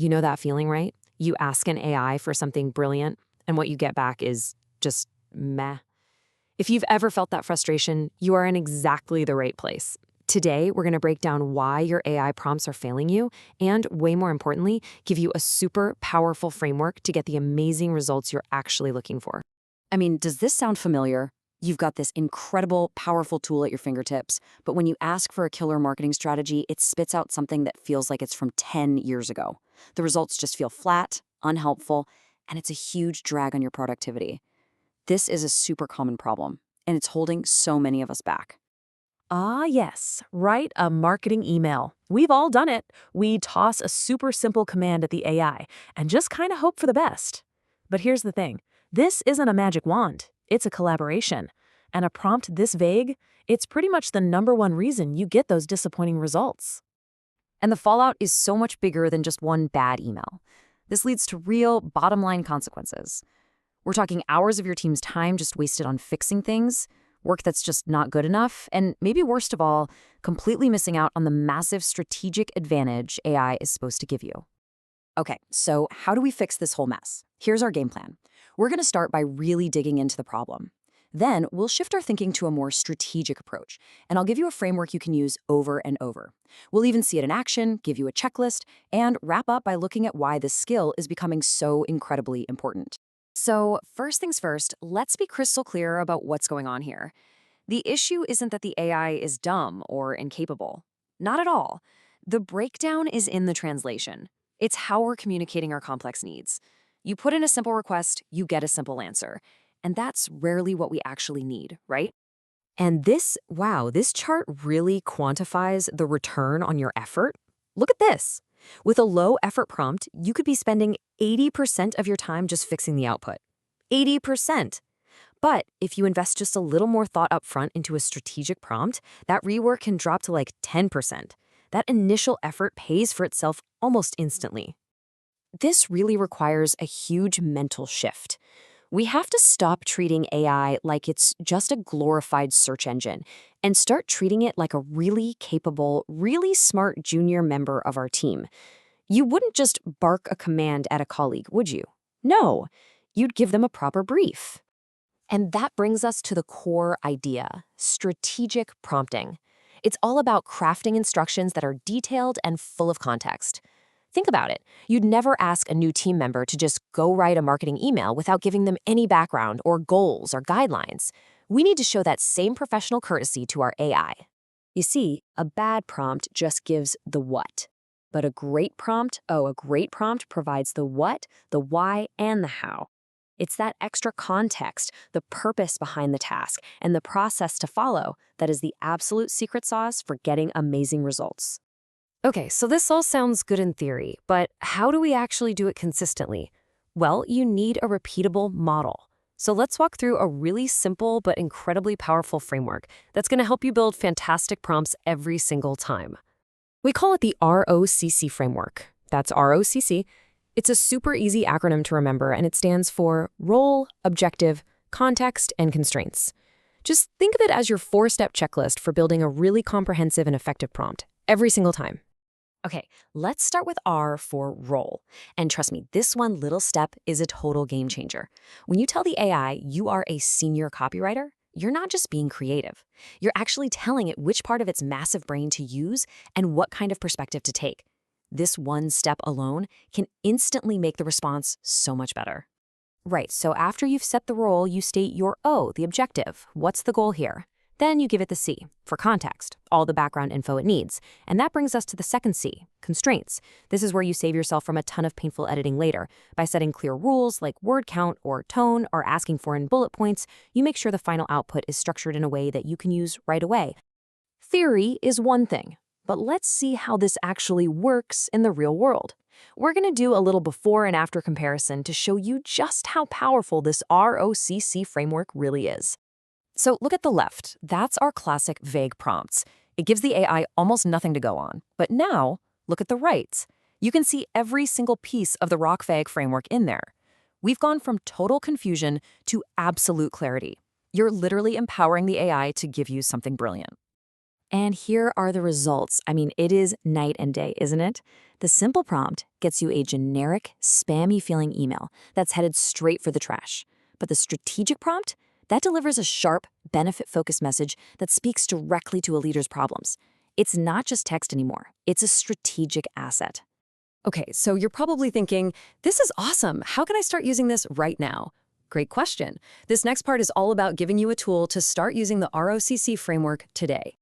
You know that feeling, right? You ask an AI for something brilliant, and what you get back is just meh. If you've ever felt that frustration, you are in exactly the right place. Today, we're going to break down why your AI prompts are failing you, and way more importantly, give you a super powerful framework to get the amazing results you're actually looking for. I mean, does this sound familiar? You've got this incredible, powerful tool at your fingertips, but when you ask for a killer marketing strategy, it spits out something that feels like it's from 10 years ago. The results just feel flat, unhelpful, and it's a huge drag on your productivity. This is a super common problem, and it's holding so many of us back. Ah, yes. Write a marketing email. We've all done it. We toss a super simple command at the AI and just kind of hope for the best. But here's the thing. This isn't a magic wand. It's a collaboration. And a prompt this vague, it's pretty much the #1 reason you get those disappointing results. And the fallout is so much bigger than just one bad email. This leads to real bottom-line consequences. We're talking hours of your team's time just wasted on fixing things, work that's just not good enough, and maybe worst of all, completely missing out on the massive strategic advantage AI is supposed to give you. Okay, so how do we fix this whole mess? Here's our game plan. We're going to start by really digging into the problem. Then we'll shift our thinking to a more strategic approach, and I'll give you a framework you can use over and over. We'll even see it in action, give you a checklist, and wrap up by looking at why this skill is becoming so incredibly important. So first things first, let's be crystal clear about what's going on here. The issue isn't that the AI is dumb or incapable. Not at all. The breakdown is in the translation. It's how we're communicating our complex needs. You put in a simple request, you get a simple answer. And that's rarely what we actually need, right? And this chart really quantifies the return on your effort. Look at this. With a low effort prompt, you could be spending 80% of your time just fixing the output. 80%. But if you invest just a little more thought up front into a strategic prompt, that rework can drop to like 10%. That initial effort pays for itself almost instantly. This really requires a huge mental shift. We have to stop treating AI like it's just a glorified search engine and start treating it like a really capable, really smart junior member of our team. You wouldn't just bark a command at a colleague, would you? No, you'd give them a proper brief. And that brings us to the core idea, strategic prompting. It's all about crafting instructions that are detailed and full of context. Think about it. You'd never ask a new team member to just go write a marketing email without giving them any background or goals or guidelines. We need to show that same professional courtesy to our AI. You see, a bad prompt just gives the what. But a great prompt provides the what, the why, and the how. It's that extra context, the purpose behind the task, and the process to follow that is the absolute secret sauce for getting amazing results. Okay, so this all sounds good in theory, but how do we actually do it consistently? Well, you need a repeatable model. So let's walk through a really simple but incredibly powerful framework that's going to help you build fantastic prompts every single time. We call it the ROCC framework. That's ROCC. It's a super easy acronym to remember, and it stands for Role, Objective, Context, and Constraints. Just think of it as your 4-step checklist for building a really comprehensive and effective prompt every single time. Okay, let's start with R for role. And trust me, this one little step is a total game changer. When you tell the AI you are a senior copywriter, you're not just being creative. You're actually telling it which part of its massive brain to use and what kind of perspective to take. This one step alone can instantly make the response so much better. Right, so after you've set the role, you state your O, the objective. What's the goal here? Then you give it the C, for context, all the background info it needs. And that brings us to the second C, constraints. This is where you save yourself from a ton of painful editing later. By setting clear rules like word count or tone or asking for in bullet points, you make sure the final output is structured in a way that you can use right away. Theory is one thing, but let's see how this actually works in the real world. We're going to do a little before and after comparison to show you just how powerful this ROCC framework really is. So look at the left. That's our classic vague prompts. It gives the AI almost nothing to go on. But now, look at the right. You can see every single piece of the ROCVAG framework in there. We've gone from total confusion to absolute clarity. You're literally empowering the AI to give you something brilliant. And here are the results. I mean, it is night and day, isn't it? The simple prompt gets you a generic, spammy-feeling email that's headed straight for the trash. But the strategic prompt, that delivers a sharp, benefit-focused message that speaks directly to a leader's problems. It's not just text anymore. It's a strategic asset. Okay, so you're probably thinking, this is awesome. How can I start using this right now? Great question. This next part is all about giving you a tool to start using the ROCC framework today.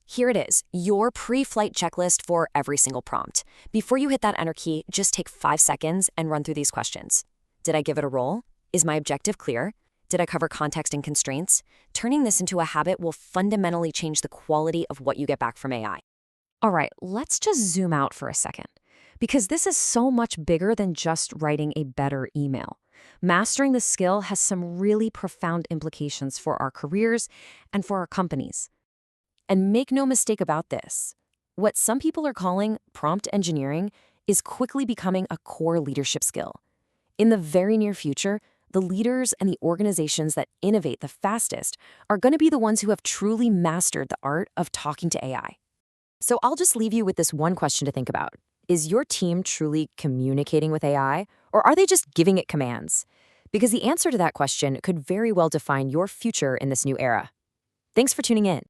Here it is, your pre-flight checklist for every single prompt. Before you hit that enter key, just take 5 seconds and run through these questions. Did I give it a role? Is my objective clear? Did I cover context and constraints? Turning this into a habit will fundamentally change the quality of what you get back from AI. All right, let's just zoom out for a second, because this is so much bigger than just writing a better email. Mastering the skill has some really profound implications for our careers and for our companies. And make no mistake about this, what some people are calling prompt engineering is quickly becoming a core leadership skill. In the very near future, the leaders and the organizations that innovate the fastest are going to be the ones who have truly mastered the art of talking to AI. So I'll just leave you with this one question to think about. Is your team truly communicating with AI, or are they just giving it commands? Because the answer to that question could very well define your future in this new era. Thanks for tuning in.